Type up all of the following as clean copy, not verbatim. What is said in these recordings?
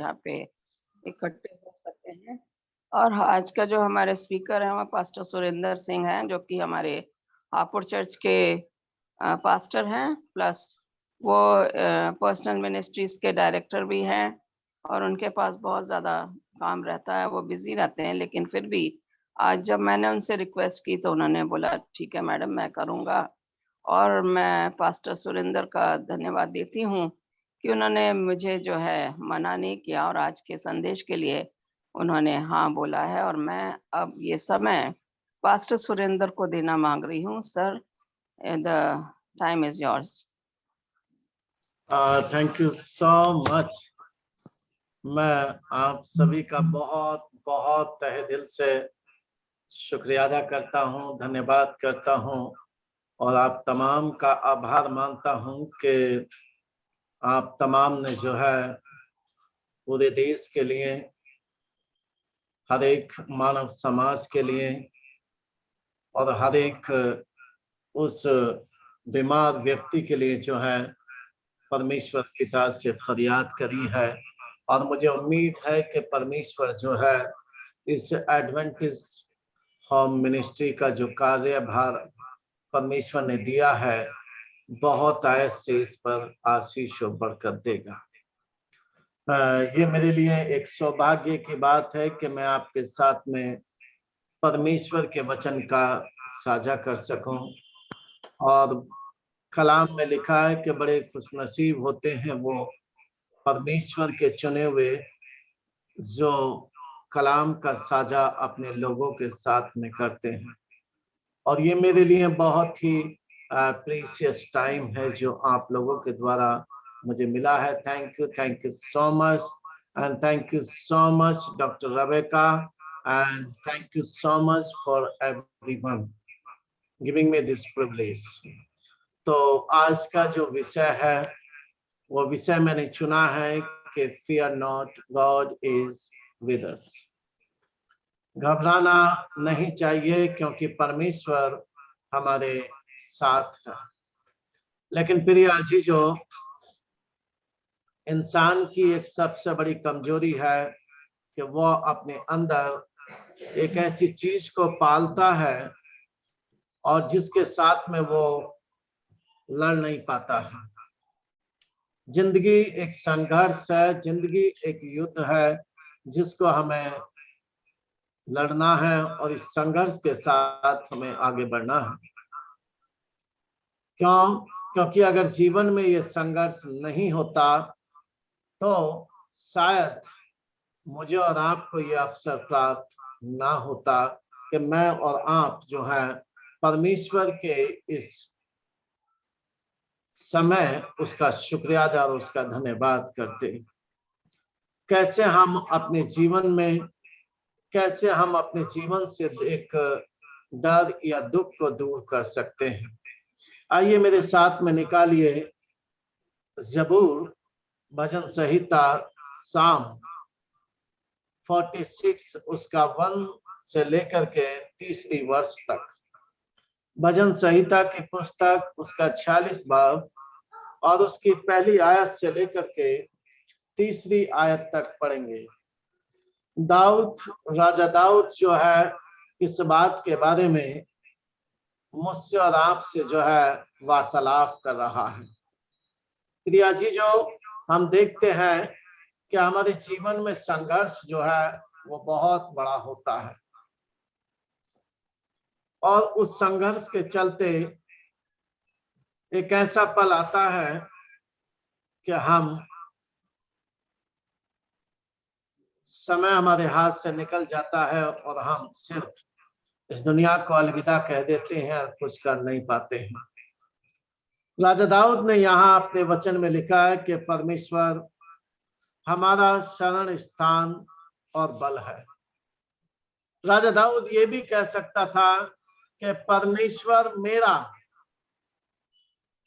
यहाँ पे इकट्ठे हो सकते हैं। और आज का जो हमारे स्पीकर हैं वो पास्टर सुरेंद्र सिंह हैं, जो कि हमारे हापुड़ चर्च के पास्टर हैं, प्लस वो पर्सनल मिनिस्ट्रीज के डायरेक्टर भी हैं और उनके पास बहुत ज़्यादा काम रहता है, वो बिज़ी रहते हैं। लेकिन फिर भी आज जब मैंने उनसे रिक्वेस्ट की तो उन्होंने बोला ठीक है मैडम, मैं करूँगा। और मैं पास्टर सुरेंद्र का धन्यवाद देती हूँ कि उन्होंने मुझे जो है मना नहीं किया और आज के संदेश के लिए उन्होंने हाँ बोला है। और मैं अब ये समय पास्टर सुरेंद्र को देना माँग रही हूँ। Sir, the time is yours. Thank you so much. मैं आप सभी का बहुत बहुत तहे दिल से शुक्रिया अदा करता हूँ, धन्यवाद करता हूँ और आप तमाम का आभार मानता हूँ कि आप तमाम ने जो है पूरे देश के लिए, हर एक मानव समाज के लिए और हर एक उस बीमार व्यक्ति के लिए जो है परमेश्वर पिता से फरियाद करी है। और मुझे उम्मीद है कि परमेश्वर जो है इस एडवेंटिस्ट होम मिनिस्ट्री का जो कार्यभार परमेश्वर ने दिया है, बहुत आयत से इस पर आशीष और बरकत देगा। ये मेरे लिए एक सौभाग्य की बात है कि मैं आपके साथ में परमेश्वर के वचन का साझा कर सकूं। और कलाम में लिखा है कि बड़े खुशनसीब होते हैं वो परमेश्वर के चुने हुए जो कलाम का साझा अपने लोगों के साथ में करते हैं। और ये मेरे लिए बहुत ही प्रीशियस टाइम है जो आप लोगों के द्वारा मुझे मिला है। Thank you so much and thank you so much doctor Rebecca and thank you so much for everyone giving me this privilege. तो आज का जो विषय है वो विषय मैंने चुना है कि fear not, God is with us. घबराना नहीं चाहिए क्योंकि परमेश्वर हमारे साथ है। लेकिन प्रिय अजीजों, इंसान की एक सबसे बड़ी कमजोरी है कि वो अपने अंदर एक ऐसी चीज को पालता है और जिसके साथ में वो लड़ नहीं पाता है। जिंदगी एक संघर्ष है, जिंदगी एक युद्ध है जिसको हमें लड़ना है और इस संघर्ष के साथ हमें आगे बढ़ना है। क्योंकि अगर जीवन में ये संघर्ष नहीं होता तो शायद मुझे और आपको ये अवसर प्राप्त ना होता कि मैं और आप जो है परमेश्वर के इस समय उसका शुक्रिया अदा और उसका धन्यवाद करते। कैसे हम अपने जीवन से एक डर या दुख को दूर कर सकते हैं। आइए मेरे साथ में निकालिए ज़बूर भजन संहिता साम 46 उसका 1 से लेकर के 30 वर्ष तक। भजन संहिता की पुस्तक उसका 46 बाब और उसकी पहली आयत से लेकर के 3 आयत तक पढ़ेंगे। राजा दाऊद जो है इस बात के बारे में मुझसे और आपसे जो है वार्तालाप कर रहा है। प्रिय जीजों, हम देखते हैं कि हमारे जीवन में संघर्ष जो है वो बहुत बड़ा होता है और उस संघर्ष के चलते एक ऐसा पल आता है कि समय हमारे हाथ से निकल जाता है और हम सिर्फ इस दुनिया को अलविदा कह देते हैं और कुछ कर नहीं पाते हैं। राजा दाऊद ने यहाँ अपने वचन में लिखा है कि परमेश्वर हमारा शरण स्थान और बल है। राजा दाऊद ये भी कह सकता था कि परमेश्वर मेरा,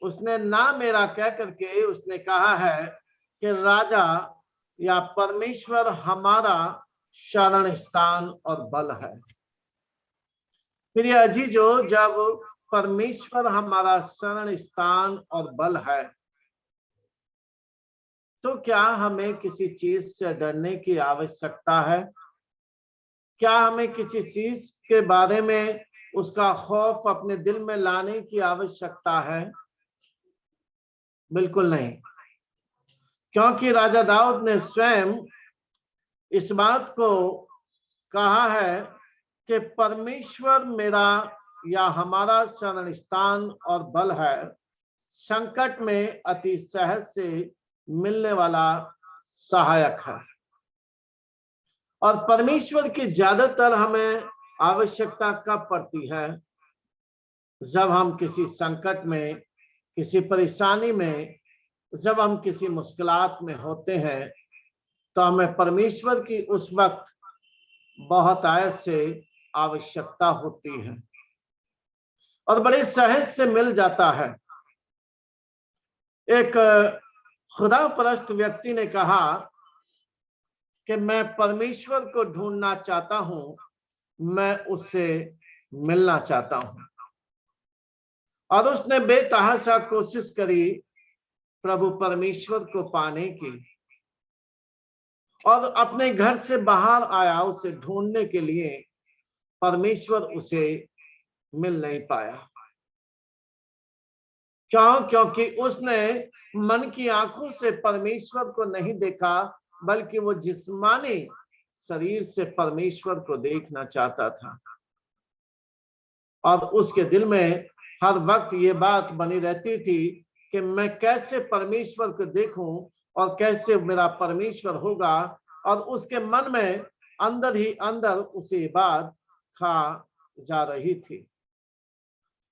उसने ना मेरा कह करके उसने कहा है कि राजा या परमेश्वर हमारा शरण स्थान और बल है। प्रिय अजीजों, जब परमेश्वर हमारा शरण स्थान और बल है तो क्या हमें किसी चीज से डरने की आवश्यकता है? क्या हमें किसी चीज के बारे में उसका खौफ अपने दिल में लाने की आवश्यकता है? बिल्कुल नहीं, क्योंकि राजा दाऊद ने स्वयं इस बात को कहा है कि परमेश्वर मेरा या हमारा शरण स्थान और बल है, संकट में अति सहज से मिलने वाला सहायक है। और परमेश्वर की ज्यादातर हमें आवश्यकता कब पड़ती है? जब हम किसी संकट में, किसी परेशानी में, जब हम किसी मुश्किलात में होते हैं, तो हमें परमेश्वर की उस वक्त बहुत आयत से आवश्यकता होती है और बड़े सहज से मिल जाता है। एक खुदा परस्त व्यक्ति ने कहा कि मैं परमेश्वर को ढूंढना चाहता हूं, मैं उससे मिलना चाहता हूं। और उसने बेतहाशा कोशिश करी प्रभु परमेश्वर को पाने की, और अपने घर से बाहर आया उसे ढूंढने के लिए। परमेश्वर उसे मिल नहीं पाया। क्यों? क्योंकि उसने मन की आंखों से परमेश्वर को नहीं देखा, बल्कि वो जिस्मानी शरीर से परमेश्वर को देखना चाहता था। और उसके दिल में हर वक्त ये बात बनी रहती थी कि मैं कैसे परमेश्वर को देखूं और कैसे मेरा परमेश्वर होगा। और उसके मन में अंदर ही अंदर उसे बात खा जा रही थी।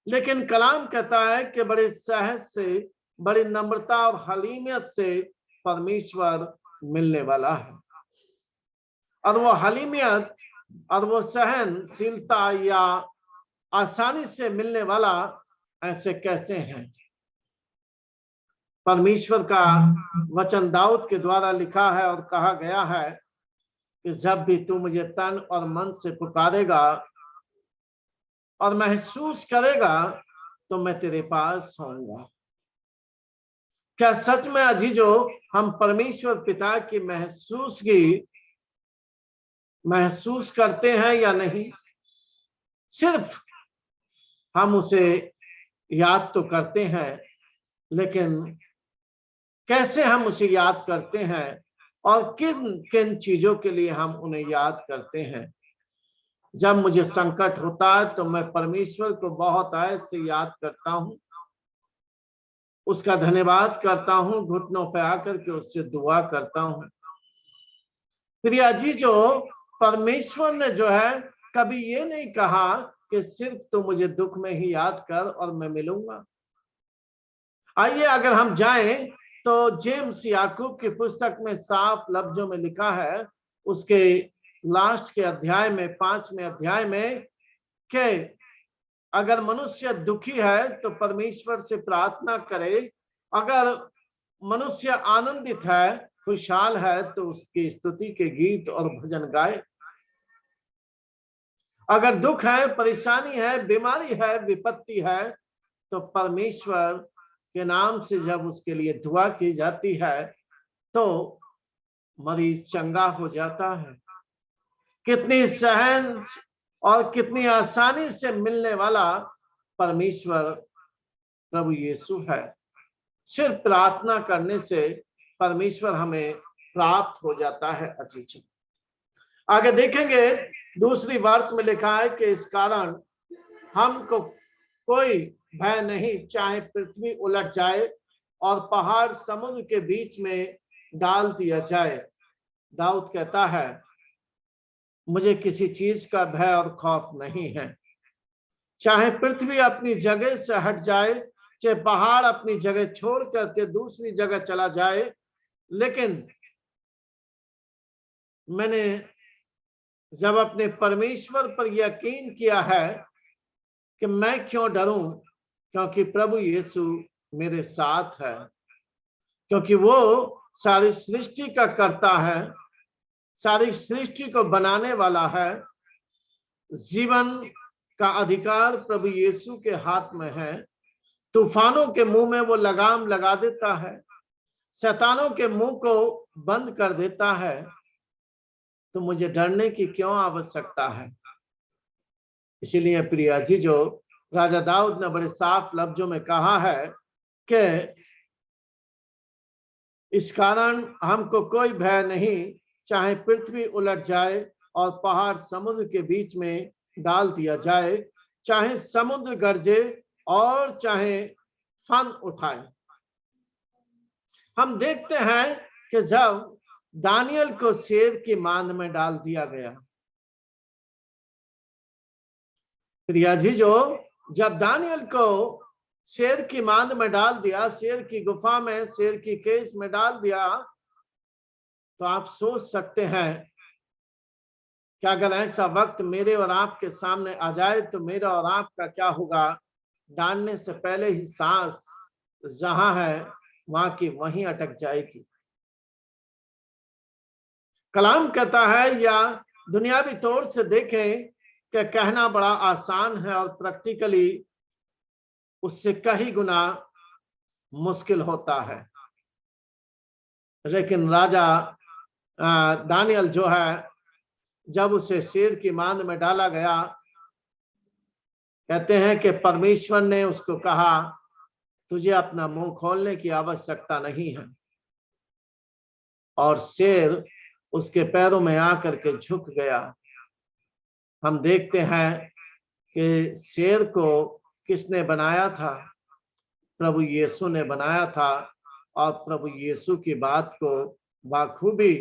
लेकिन कलाम कहता है कि बड़े सहज से, बड़ी नम्रता और हलीमियत से परमेश्वर मिलने वाला है। और वो हलीमियत और वो सहनशीलता या आसानी से मिलने वाला ऐसे कैसे हैं? परमेश्वर का वचन दाऊद के द्वारा लिखा है और कहा गया है कि जब भी तू मुझे तन और मन से पुकारेगा और महसूस करेगा तो मैं तेरे पास होऊंगा। क्या सच में अजीजो हम परमेश्वर पिता की महसूस करते हैं या नहीं? सिर्फ हम उसे याद तो करते हैं, लेकिन कैसे हम उसे याद करते हैं और किन किन चीजों के लिए हम उन्हें याद करते हैं? जब मुझे संकट होता है तो मैं परमेश्वर को बहुत आयत से याद करता हूं, उसका धन्यवाद करता हूं, घुटनों पे आकर के उससे दुआ करता हूं। प्रिया जी, जो परमेश्वर ने जो है कभी ये नहीं कहा कि सिर्फ तो मुझे दुख में ही याद कर और मैं मिलूंगा। आइए अगर हम जाएं तो जेम्स याकूब की पुस्तक में साफ लफ्जों में लिखा है, उसके लास्ट के अध्याय में, 5वें अध्याय में, कि अगर मनुष्य दुखी है तो परमेश्वर से प्रार्थना करे, अगर मनुष्य आनंदित है, खुशहाल है, तो उसकी स्तुति के गीत और भजन गाए। अगर दुख है, परेशानी है, बीमारी है, विपत्ति है, तो परमेश्वर के नाम से जब उसके लिए दुआ की जाती है तो मरीज चंगा हो जाता है। कितनी सहन और कितनी आसानी से मिलने वाला परमेश्वर प्रभु यीशु है। सिर्फ प्रार्थना करने से परमेश्वर हमें प्राप्त हो जाता है। अजीज, आगे देखेंगे, दूसरी वर्ष में लिखा है कि इस कारण हमको कोई भय नहीं, चाहे पृथ्वी उलट जाए और पहाड़ समुद्र के बीच में डाल दिया जाए। दाऊद कहता है, मुझे किसी चीज का भय और खौफ नहीं है। चाहे पृथ्वी अपनी जगह से हट जाए, चाहे पहाड़ अपनी जगह छोड़ करके दूसरी जगह चला जाए, लेकिन मैंने जब अपने परमेश्वर पर यकीन किया है कि मैं क्यों डरूं, क्योंकि प्रभु यीशु मेरे साथ है, क्योंकि वो सारी सृष्टि का कर्ता है, सारी सृष्टि को बनाने वाला है। जीवन का अधिकार प्रभु यीशु के हाथ में है। तूफानों के मुंह में वो लगाम लगा देता है, शैतानों के मुंह को बंद कर देता है, तो मुझे डरने की क्यों आवश्यकता है। इसीलिए प्रिय अजीजों, राजा दाऊद ने बड़े साफ लफ्जों में कहा है कि इस कारण हमको कोई भय नहीं, चाहे पृथ्वी उलट जाए और पहाड़ समुद्र के बीच में डाल दिया जाए, चाहे समुद्र गरजे और चाहे फन उठाए। हम देखते हैं कि जब दानियल को शेर की मांद में डाल दिया गया, प्रिया जी, जो जब दानियल को शेर की मांद में डाल दिया, शेर की गुफा में, शेर की केस में डाल दिया, तो आप सोच सकते हैं कि अगर ऐसा वक्त मेरे और आपके सामने आ जाए तो मेरा और आपका क्या होगा। डालने से पहले ही सांस जहां है वहां की वहीं अटक जाएगी। कलाम कहता है, या दुनियावी तौर से देखें कि कहना बड़ा आसान है और प्रैक्टिकली उससे कई गुना मुश्किल होता है। लेकिन राजा दानियल जो है, जब उसे शेर की मांद में डाला गया, कहते हैं कि परमेश्वर ने उसको कहा, तुझे अपना मुंह खोलने की आवश्यकता नहीं है। और शेर उसके पैरों में आकर के झुक गया। हम देखते हैं कि शेर को किसने बनाया था? प्रभु यीशु ने बनाया था। और प्रभु यीशु की बात को बाखूबी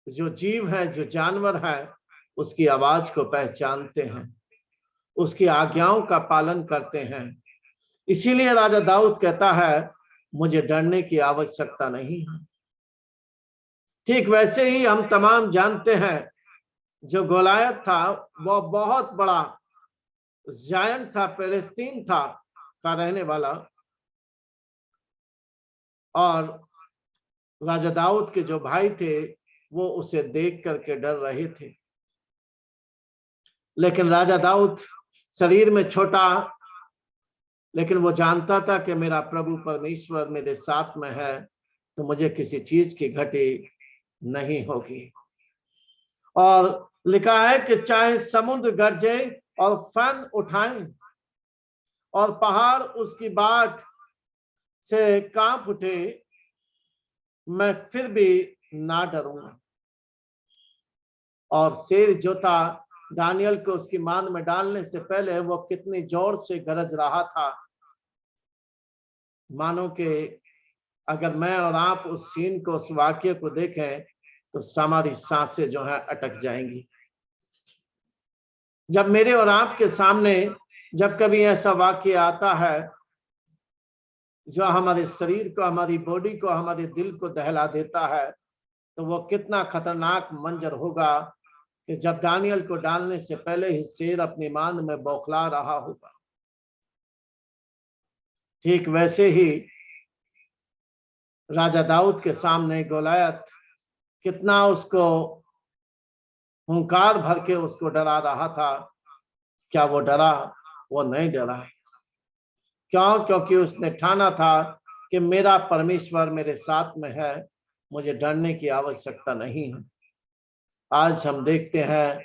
जो जीव है, जो जानवर है, उसकी आवाज को पहचानते हैं, उसकी आज्ञाओं का पालन करते हैं। इसीलिए राजा दाऊद कहता है, मुझे डरने की आवश्यकता नहीं है। ठीक वैसे ही हम तमाम जानते हैं, जो गोलायत था वो बहुत बड़ा जायंट था, फिलिस्तीन था का रहने वाला, और राजा दाऊद के जो भाई थे वो उसे देख करके डर रहे थे। लेकिन राजा दाऊद शरीर में छोटा, लेकिन वो जानता था कि मेरा प्रभु परमेश्वर मेरे साथ में है, तो मुझे किसी चीज की घटी नहीं होगी। और लिखा है कि चाहे समुद्र गरजे और फन उठाएं और पहाड़ उसकी बाट से कांप उठे, मैं फिर भी ना डरूंगा। और शेर जो था, दानियल को उसकी मांद में डालने से पहले वो कितनी जोर से गरज रहा था, मानो कि अगर मैं और आप उस सीन को, उस वाक्य को देखें तो हमारी सांसें जो है अटक जाएंगी। जब मेरे और आपके सामने जब कभी ऐसा वाक्य आता है जो हमारे शरीर को, हमारी बॉडी को, हमारे दिल को दहला देता है, तो वो कितना खतरनाक मंजर होगा कि जब दानियल को डालने से पहले ही शेर अपनी मांद में बौखला रहा होगा। ठीक वैसे ही राजा दाऊद के सामने गोलायत कितना उसको हुंकार भर के उसको डरा रहा था। क्या वो डरा? वो नहीं डरा। क्यों? क्योंकि उसने ठाना था कि मेरा परमेश्वर मेरे साथ में है, मुझे डरने की आवश्यकता नहीं है। आज हम देखते हैं,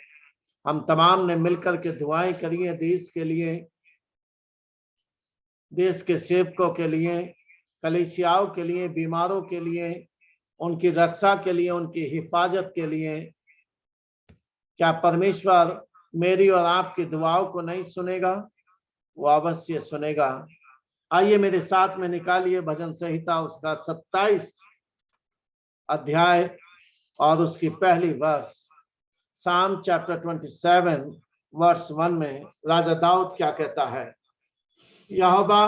हम तमाम ने मिलकर के दुआएं करी है देश के लिए, देश के सेवकों के लिए, कलीसियाओं के लिए, बीमारों के लिए, उनकी रक्षा के लिए, उनकी हिफाजत के लिए। क्या परमेश्वर मेरी और आपकी दुआओं को नहीं सुनेगा? वो अवश्य सुनेगा। आइए मेरे साथ में निकालिए भजन संहिता उसका 27 अध्याय और उसकी पहली वर्ष। साम चैप्टर 27 वर्ष 1 में राजा दाऊद क्या कहता है? यहोवा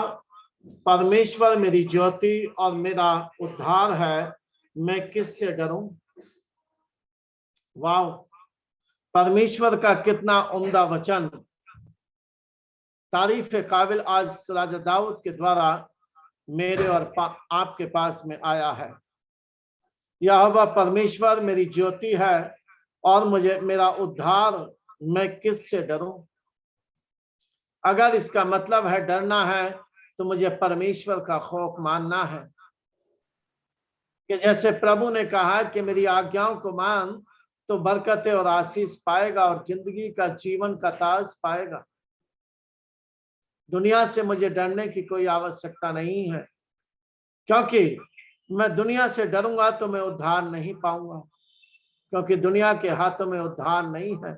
परमेश्वर मेरी ज्योति और मेरा उद्धार है, मैं किससे डरूं? वाह, परमेश्वर का कितना उम्दा वचन, तारीफ काबिल आज राजा दाऊद के द्वारा मेरे और आपके पास में आया है। यहोवा परमेश्वर मेरी ज्योति है और मुझे मेरा उद्धार, मैं किससे डरूं? अगर इसका मतलब है डरना है, तो मुझे परमेश्वर का खौफ मानना है कि जैसे प्रभु ने कहा कि मेरी आज्ञाओं को मान तो बरकतें और आशीष पाएगा और जिंदगी का जीवन का ताज पाएगा। दुनिया से मुझे डरने की कोई आवश्यकता नहीं है, क्योंकि मैं दुनिया से डरूंगा तो मैं उद्धार नहीं पाऊंगा, क्योंकि दुनिया के हाथों में उद्धार नहीं है।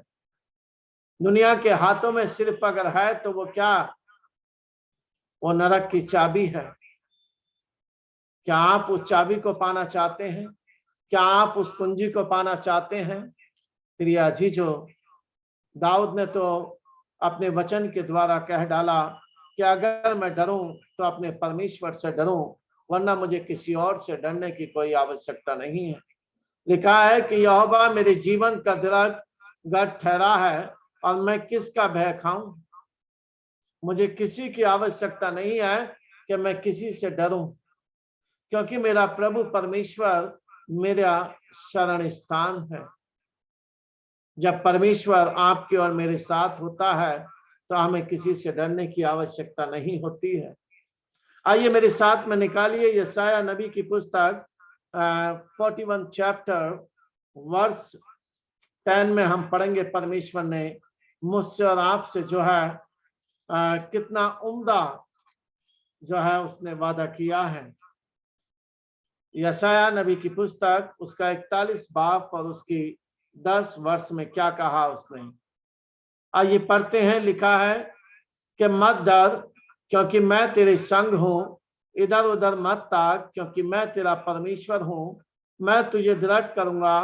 दुनिया के हाथों में सिर्फ अगर है तो वो क्या, वो नरक की चाबी है। क्या आप उस चाबी को पाना चाहते हैं? क्या आप उस कुंजी को पाना चाहते हैं? प्रिय अजीजों, दाऊद ने तो अपने वचन के द्वारा कह डाला कि अगर मैं डरूं तो अपने परमेश्वर से डरूं, वरना मुझे किसी और से डरने की कोई आवश्यकता नहीं है। लिखा है कि यहोवा मेरे जीवन का दृढ़ गढ़ ठहरा है और मैं किसका भय खाऊं। मुझे किसी की आवश्यकता नहीं है कि मैं किसी से डरूं, क्योंकि मेरा प्रभु परमेश्वर मेरा शरण स्थान है। जब परमेश्वर आपके और मेरे साथ होता है तो हमें किसी से डरने की आवश्यकता नहीं होती है। आइए मेरे साथ में निकालिए यशायाह नबी की पुस्तक 41 चैप्टर वर्स 10 में हम पढ़ेंगे परमेश्वर ने मुझसे और आपसे जो है कितना उम्दा जो है उसने वादा किया है। यशायाह नबी की पुस्तक उसका 41 बाब और उसकी 10 वर्ष में क्या कहा उसने, आइए पढ़ते हैं। लिखा है कि मत डर, क्योंकि मैं तेरे संग हूँ, इधर उधर मत ताक, क्योंकि मैं तेरा परमेश्वर हूँ। मैं तुझे दृढ़ करूंगा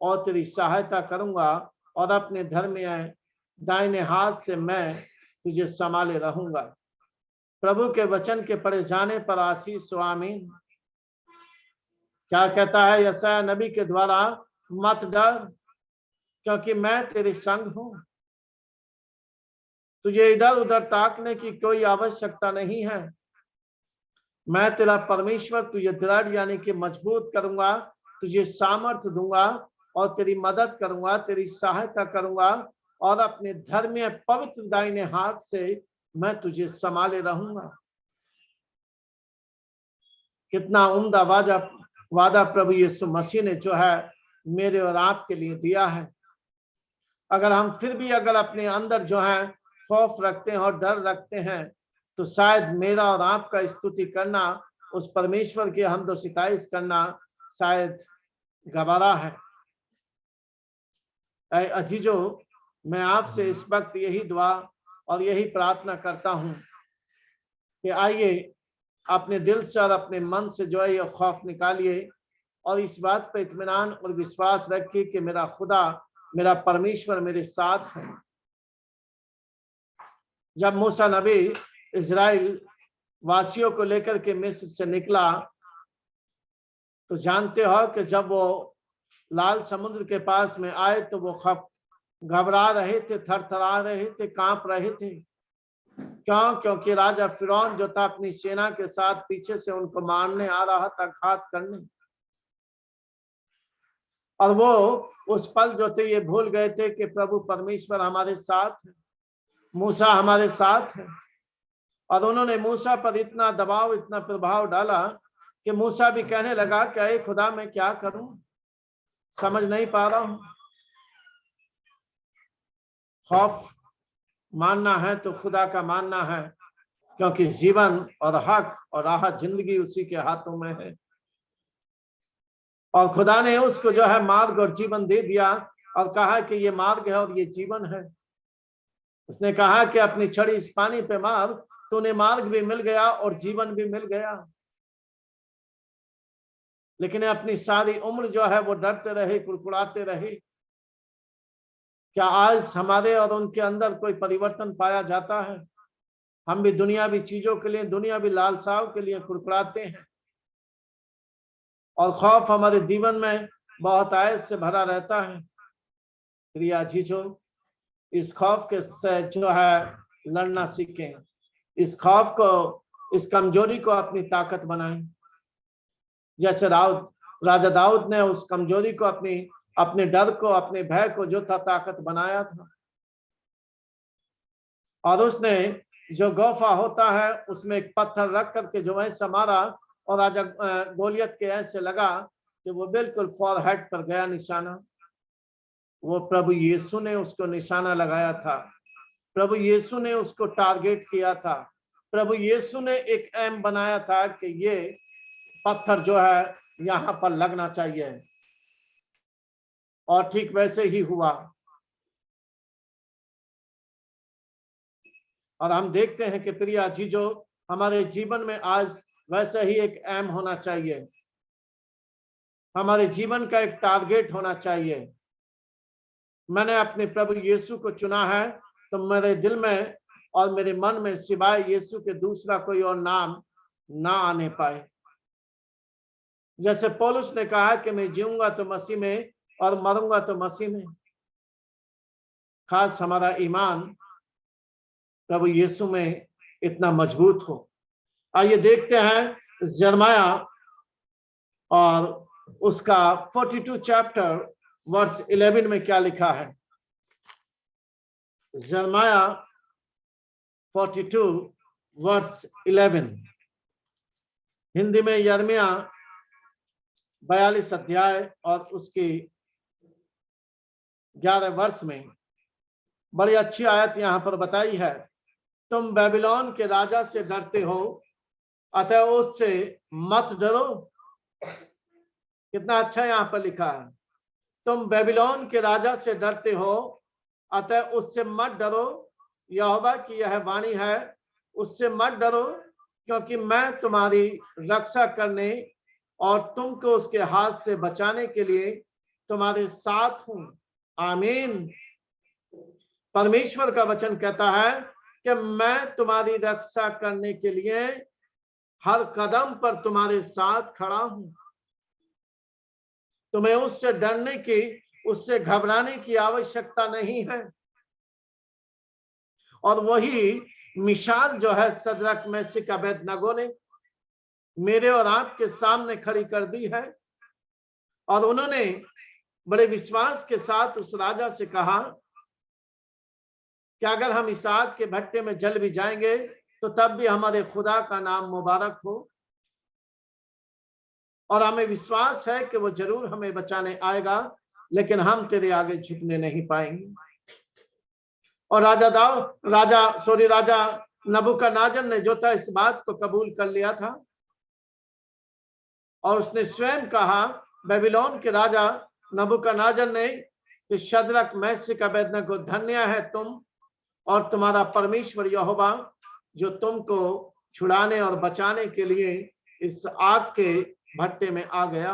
और तेरी सहायता करूंगा और अपने धर्म दाहिने हाथ से मैं तुझे संभाले रहूंगा। प्रभु के वचन के पढ़े जाने पर आशीष हो, आमीन। क्या कहता है यशायाह नबी के द्वारा? मत डर, क्योंकि मैं तेरे संग हूं। तुझे इधर उधर ताकने की कोई आवश्यकता नहीं है। मैं तेरा परमेश्वर तुझे दृढ़ यानी कि मजबूत करूंगा, तुझे सामर्थ्य दूंगा और तेरी मदद करूंगा, तेरी सहायता करूंगा और अपने धर्म पवित्र दाहिने हाथ से मैं तुझे संभाले रहूंगा। कितना उम्दा वादा प्रभु यीशु मसीह ने जो है मेरे और आपके लिए दिया है। अगर हम फिर भी अगर अपने अंदर जो है खौफ रखते हैं और डर रखते हैं, तो शायद मेरा और आपका स्तुति करना, उस परमेश्वर की हमदो सिताइश करना शायद गवारा है। ऐ अजीजों, मैं आपसे इस वक्त यही दुआ और यही प्रार्थना करता हूं कि आइए अपने दिल से और अपने मन से जो है ये खौफ निकालिए और इस बात पर इत्मीनान और विश्वास रखिए कि मेरा खुदा, मेरा परमेश्वर मेरे साथ है। जब मूसा नबी इजराइल वासियों को लेकर के मिस्र से निकला, तो जानते हो कि जब वो लाल समुद्र के पास में आए तो वो घबरा रहे थे, थरथरा रहे थे, कांप रहे थे। क्यों? क्योंकि राजा फिरौन जो था अपनी सेना के साथ पीछे से उनको मारने आ रहा था, घात करने। और वो उस पल जो थे ये भूल गए थे कि प्रभु परमेश्वर हमारे साथ है, मूसा हमारे साथ है। और उन्होंने मूसा पर इतना दबाव, इतना प्रभाव डाला कि मूसा भी कहने लगा कि ऐ खुदा मैं क्या करूं, समझ नहीं पा रहा हूं। खौफ मानना है तो खुदा का मानना है, क्योंकि जीवन और हक और राहत जिंदगी उसी के हाथों में है। और खुदा ने उसको जो है मार्ग और जीवन दे दिया और कहा कि ये मार्ग है और ये जीवन है। उसने कहा कि अपनी छड़ी इस पानी पे मार, तो उन्हें मार्ग भी मिल गया और जीवन भी मिल गया। लेकिन अपनी सारी उम्र जो है वो डरते रहे, कुड़कुड़ाते रहे। क्या आज हमारे और उनके अंदर कोई परिवर्तन पाया जाता है? हम भी दुनियावी चीजों के लिए, दुनियावी लालसाओं के लिए कुड़कुड़ाते हैं और खौफ हमारे जीवन में बहुत आयत से भरा रहता है। प्रिय जीजो, इस खौफ के से जो है लड़ना सीखें। इस खौफ को, इस कमजोरी को अपनी ताकत बनाएं। जैसे राजा दाऊद ने उस कमजोरी को, अपने डर को, अपने भय को जो था ताकत बनाया था। और उसने जो गोफा होता है उसमें एक पत्थर रख करके जो ऐसा मारा और राजा गोलियत के ऐसे लगा कि वो बिल्कुल फॉरहेड पर गया निशाना। वो प्रभु यीशु ने उसको निशाना लगाया था, प्रभु यीशु ने उसको टारगेट किया था, प्रभु यीशु ने एक एम बनाया था कि ये पत्थर जो है यहाँ पर लगना चाहिए, और ठीक वैसे ही हुआ। और हम देखते हैं कि प्रिया जी जो हमारे जीवन में आज वैसा ही एक एम होना चाहिए, हमारे जीवन का एक टारगेट होना चाहिए। मैंने अपने प्रभु यीशु को चुना है तो मेरे दिल में और मेरे मन में सिवाय यीशु के दूसरा कोई और नाम ना आने पाए। जैसे पौलुस ने कहा कि मैं जीऊंगा तो मसीह में और मरूंगा तो मसीह में। खास हमारा ईमान प्रभु यीशु में इतना मजबूत हो। आइए देखते हैं यिर्मयाह और उसका 42 चैप्टर वर्स 11 में क्या लिखा है। यिर्मयाह 42 वर्स 11, हिंदी में यिर्मयाह 42 अध्याय और उसकी 11 वर्ष में बड़ी अच्छी आयत यहाँ पर बताई है। तुम बेबीलोन के राजा से डरते हो, अतः उससे मत डरो। कितना अच्छा यहाँ पर लिखा है, तुम बेबीलोन के राजा से डरते हो, अतः उससे मत डरो। यहोवा की यह वाणी है, उससे मत डरो, क्योंकि मैं तुम्हारी रक्षा करने और तुमको उसके हाथ से बचाने के लिए तुम्हारे साथ हूं। आमीन। परमेश्वर का वचन कहता है कि मैं तुम्हारी रक्षा करने के लिए हर कदम पर तुम्हारे साथ खड़ा हूं। तुम्हें उससे डरने की, उससे घबराने की आवश्यकता नहीं है। और वही मिसाल जो है सदरक मेशक अबेदनगो ने मेरे और आपके सामने खड़ी कर दी है। और उन्होंने बड़े विश्वास के साथ उस राजा से कहा कि अगर हम इस आग के भट्टे में जल भी जाएंगे तो तब भी हमारे खुदा का नाम मुबारक हो, और हमें विश्वास है कि वो जरूर हमें बचाने आएगा, लेकिन हम तेरे आगे झुकने नहीं पाएंगे। और राजा नबूकदनेस्सर ने जो था इस बात को कबूल कर लिया था, और उसने स्वयं कहा, बेबीलोन के राजा नबूकदनेस्सर ने, कि शद्रक मेशक अबेदनगो धन्य है तुम और तुम्हारा परमेश्वर यहोवा, जो तुमको छुड़ाने और बचाने के लिए इस आग के भट्टे में आ गया।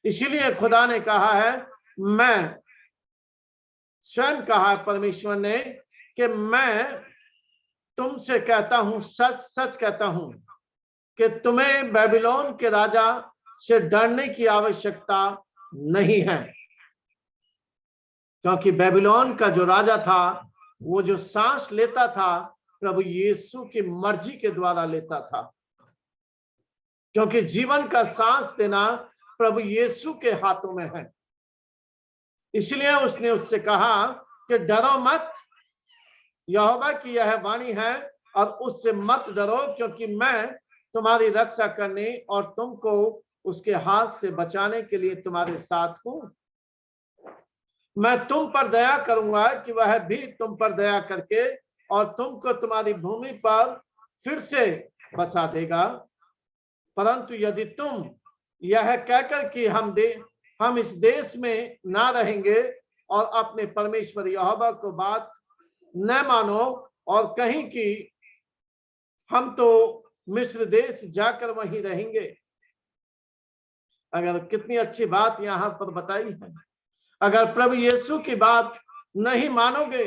इसीलिए खुदा ने कहा है, मैं स्वयं कहा परमेश्वर ने कि मैं तुमसे कहता हूं, सच सच कहता हूं कि तुम्हें बेबीलोन के राजा से डरने की आवश्यकता नहीं है, क्योंकि बेबीलोन का जो राजा था वो जो सांस लेता था प्रभु यीशु की मर्जी के द्वारा लेता था, क्योंकि जीवन का सांस देना प्रभु यीशु के हाथों में है। इसलिए उसने उससे कहा कि डरो मत, यहोवा की यह वाणी है, और उससे मत डरो, क्योंकि मैं तुम्हारी रक्षा करने और तुमको उसके हाथ से बचाने के लिए तुम्हारे साथ हूं। मैं तुम पर दया करूंगा कि वह भी तुम पर दया करके और तुमको तुम्हारी भूमि पर फिर से बचा देगा। परंतु यदि तुम यह कहकर कि हम इस देश में ना रहेंगे और अपने परमेश्वर यहोवा को बात न मानो और कहीं कि हम तो मिस्र देश जाकर वहीं रहेंगे। अगर कितनी अच्छी बात यहां पर बताई है। अगर प्रभु यीशु की बात नहीं मानोगे,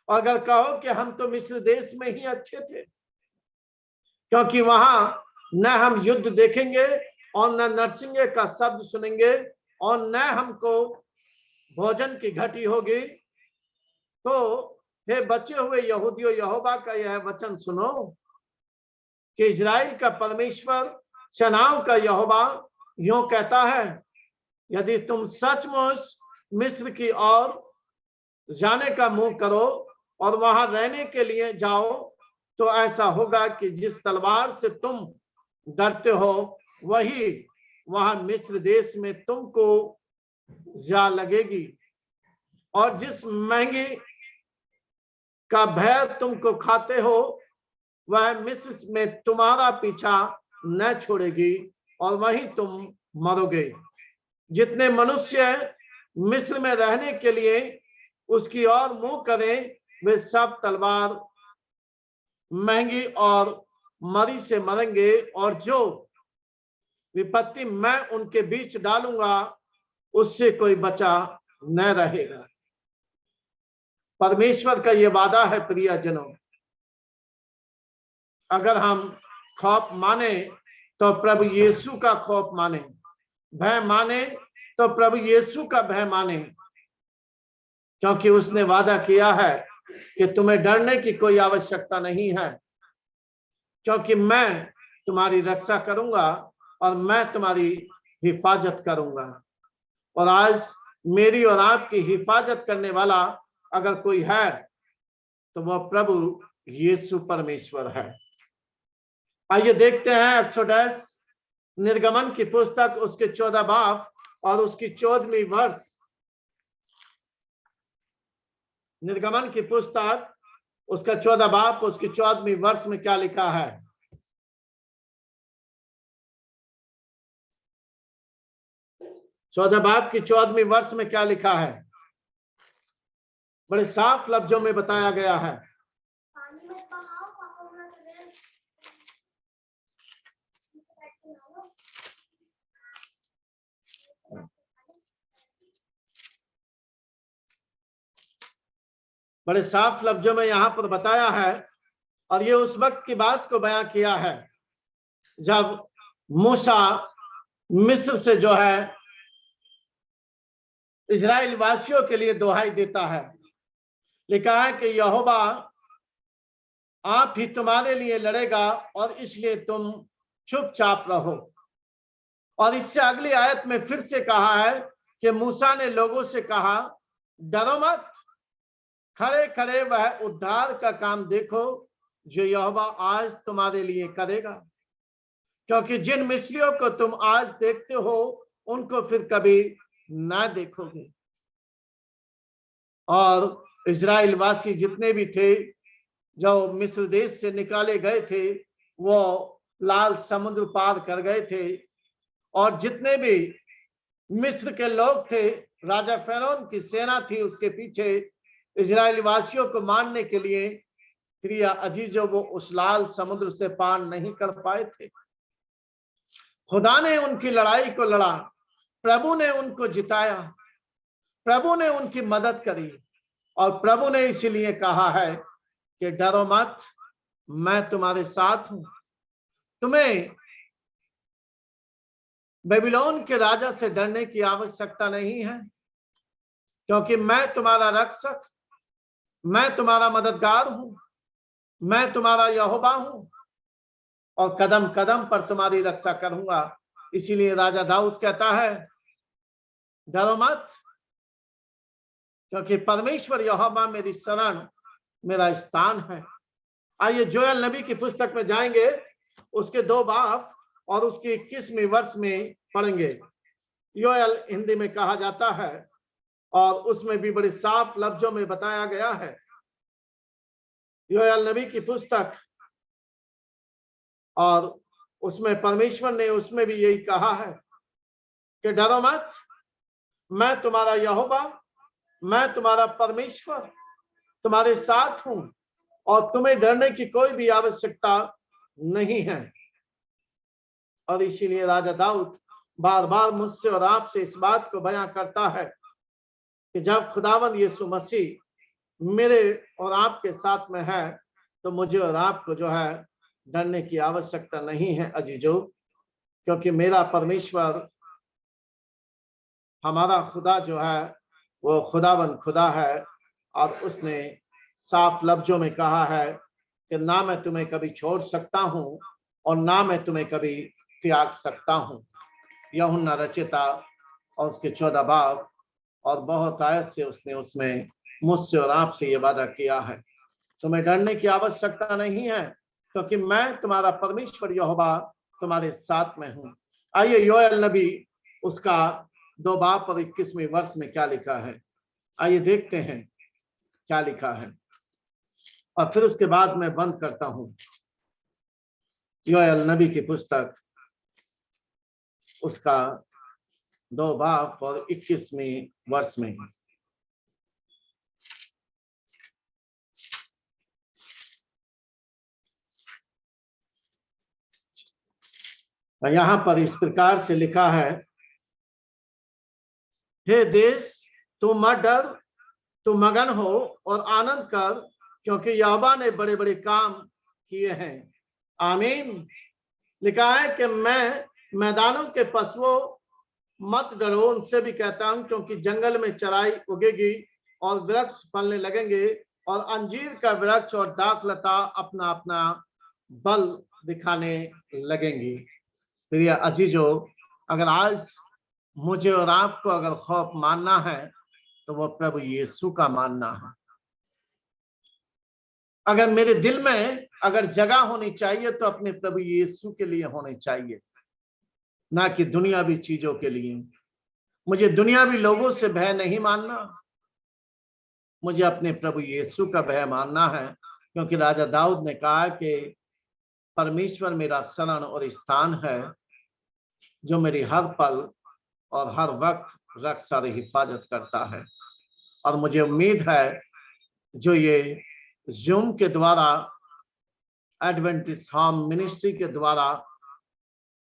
अगर कहो कि हम तो मिस्र देश में ही अच्छे थे, क्योंकि वहां न हम युद्ध देखेंगे और न नरसिंगे का शब्द सुनेंगे और न हमको भोजन की घटी होगी, तो हे बचे हुए यहूदियों, यहोवा का यह वचन सुनो कि इजराइल का परमेश्वर, सेनाओं का यहोवा यूं कहता है, यदि तुम सचमुच मिस्र की ओर जाने का मुंह करो और वहां रहने के लिए जाओ, तो ऐसा होगा कि जिस तलवार से तुम डरते हो वही वहां मिस्र देश में तुमको जा लगेगी, और जिस महंगी का भय तुमको खाते हो वह मिस्र में तुम्हारा पीछा न छोड़ेगी और वहीं तुम मरोगे। जितने मनुष्य मिस्र में रहने के लिए उसकी ओर मुंह करें वे सब तलवार, महंगी और मरी से मरेंगे, और जो विपत्ति मैं उनके बीच डालूंगा उससे कोई बचा न रहेगा। परमेश्वर का यह वादा है प्रियजनों, अगर हम खौफ माने तो प्रभु यीशु का खौफ माने, भय माने तो प्रभु यीशु का भय माने, क्योंकि उसने वादा किया है कि तुम्हें डरने की कोई आवश्यकता नहीं है, क्योंकि मैं तुम्हारी रक्षा करूंगा और मैं तुम्हारी हिफाजत करूंगा। और आज मेरी और आपकी हिफाजत करने वाला अगर कोई है तो वह प्रभु यीशु परमेश्वर है। आइए देखते हैं एक्सोडस, निर्गमन की पुस्तक, उसके 14 बाब और उसकी 14वीं वर्ष। निर्गमन की पुस्तक उसका 14 बाब उसकी 14वीं वर्ष में क्या लिखा है? चौदह बाब की 14वीं वर्ष में क्या लिखा है? बड़े साफ लफ्जों में बताया गया है। बड़े साफ लफ्जों में यहां पर बताया है, और ये उस वक्त की बात को बयां किया है जब मूसा मिस्र से जो है इजराइल वासियों के लिए दुहाई देता है। लिखा है कि यहोवा आप ही तुम्हारे लिए लड़ेगा और इसलिए तुम चुपचाप रहो। और इससे अगली आयत में फिर से कहा है कि मूसा ने लोगों से कहा, डरो मत, खड़े खड़े वह उद्धार का काम देखो जो यहोवा आज तुम्हारे लिए करेगा, क्योंकि जिन मिस्रियों को तुम आज देखते हो उनको फिर कभी ना देखोगे। और इजराइल वासी जितने भी थे जो मिस्र देश से निकाले गए थे वो लाल समुद्र पार कर गए थे, और जितने भी मिस्र के लोग थे, राजा फिरौन की सेना थी उसके पीछे इजराइल वासियों को मारने के लिए, प्रिय अजीजों, वो उस लाल समुद्र से पार नहीं कर पाए थे। खुदा ने उनकी लड़ाई को लड़ा, प्रभु ने उनको जिताया, प्रभु ने उनकी मदद करी, और प्रभु ने इसीलिए कहा है कि डरो मत, मैं तुम्हारे साथ हूं। तुम्हें बेबीलोन के राजा से डरने की आवश्यकता नहीं है, क्योंकि मैं तुम्हारा रक्षक, मैं तुम्हारा मददगार हूं, मैं तुम्हारा यहोवा हूं और कदम कदम पर तुम्हारी रक्षा करूंगा। इसीलिए राजा दाऊद कहता है, डरो मत, क्योंकि परमेश्वर यहोवा मेरी शरण, मेरा स्थान है। आइए जोएल नबी की पुस्तक में जाएंगे, उसके 2 बाब और उसकी 21वीं वर्ष में पढ़ेंगे। योएल हिंदी में कहा जाता है और उसमें भी बड़े साफ लफ्जों में बताया गया है। योएल नबी की पुस्तक, और उसमें परमेश्वर ने उसमें भी यही कहा है कि डरो मत, मैं तुम्हारा यहोवा, मैं तुम्हारा परमेश्वर तुम्हारे साथ हूं और तुम्हें डरने की कोई भी आवश्यकता नहीं है। और इसीलिए राजा दाऊद बार बार मुझसे और आपसे इस बात को बयां करता है कि जब खुदावंद यीशु मसीह मेरे और आपके साथ में है तो मुझे और आपको जो है डरने की आवश्यकता नहीं है अजीजों, क्योंकि मेरा परमेश्वर, हमारा खुदा जो है वो खुदावंद खुदा है, और उसने साफ लफ्जों में कहा है कि ना मैं तुम्हें कभी छोड़ सकता हूं और ना मैं तुम्हें कभी त्याग सकता हूं। यूहन्ना रचिता और उसके 14 बाब और बहुत आयत से उसने उसमें मुझसे और आपसे ये वादा किया है। तुम्हें डरने की आवश्यकता नहीं है, क्योंकि मैं तुम्हारा परमेश्वर यहोवा तुम्हारे साथ में हूं। आइए योएल नबी उसका 2 बाब और 21वें वर्ष में क्या लिखा है, आइए देखते हैं क्या लिखा है, और फिर उसके बाद मैं बंद करता हूं। योएल नबी की पुस्तक उसका 2 बाब और 21वें वर्ष में। यहां पर इस प्रकार से लिखा है, हे देश तू मत डर, तू मगन हो और आनंद कर, क्योंकि यहोवा ने बड़े बड़े काम किए हैं। आमीन। लिखा है कि मैं मैदानों के पशुओं मत डरो, उनसे भी कहता हूं, क्योंकि जंगल में चराई उगेगी और वृक्ष फलने लगेंगे और अंजीर का वृक्ष और दाखलता अपना अपना बल दिखाने लगेंगी। प्रिय अजीजों, अगर आज मुझे और आपको अगर खौफ मानना है तो वो प्रभु यीशु का मानना है। अगर मेरे दिल में अगर जगह होनी चाहिए तो अपने प्रभु यीशु के लिए होनी चाहिए, ना कि दुनियावी चीजों के लिए। मुझे दुनियावी लोगों से भय नहीं मानना, मुझे अपने प्रभु यीशु का भय मानना है, क्योंकि राजा दाऊद ने कहा कि परमेश्वर मेरा शरण और स्थान है, जो मेरी हर पल और हर वक्त रक्षा और हिफाजत करता है। और मुझे उम्मीद है जो ये जूम के द्वारा एडवेंटिस्ट होम मिनिस्ट्री के द्वारा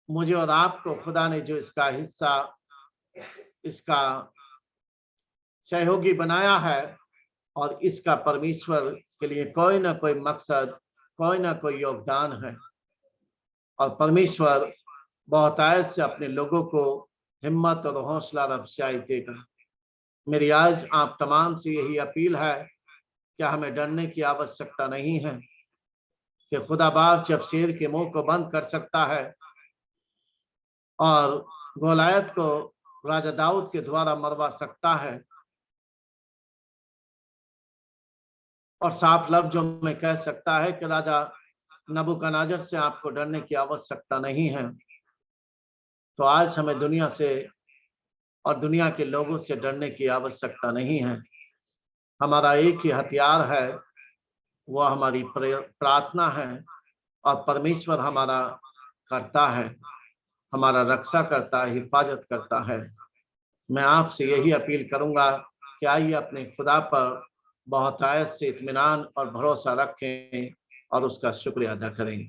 मुझे और आपको खुदा ने जो इसका हिस्सा, इसका सहयोगी बनाया है, और इसका परमेश्वर के लिए कोई ना कोई मकसद, कोई ना कोई योगदान है, और परमेश्वर बहुत आयत से अपने लोगों को हिम्मत और हौसला अफजाई देगा। मेरी आज आप तमाम से यही अपील है कि हमें डरने की आवश्यकता नहीं है, कि खुदा बाप जब शेर के मुंह को बंद कर सकता है और गोलायत को राजा दाऊद के द्वारा मरवा सकता है, और साफ लफ्जों में कह सकता है कि राजा नबूकदनेस्सर से आपको डरने की आवश्यकता नहीं है, तो आज हमें दुनिया से और दुनिया के लोगों से डरने की आवश्यकता नहीं है। हमारा एक ही हथियार है, वह हमारी प्रार्थना है, और परमेश्वर हमारा करता है, हमारा रक्षा करता है, हिफाजत करता है। मैं आपसे यही अपील करूंगा कि आइए अपने खुदा पर बहुत आयत से इत्मीनान और भरोसा रखें और उसका शुक्रिया अदा करें।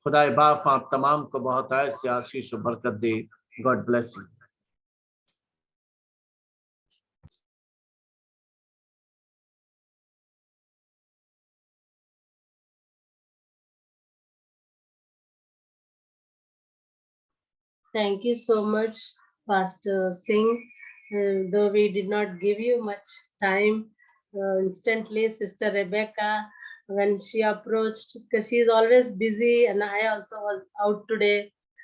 खुदा बाप आप तमाम को बहुत आयत से आशीष और बरकत दे। God bless you. Thank you so much, Pastor Singh. Though we did not give you much time, instantly Sister Rebecca, when she approached, because she is always busy, and I also was out today,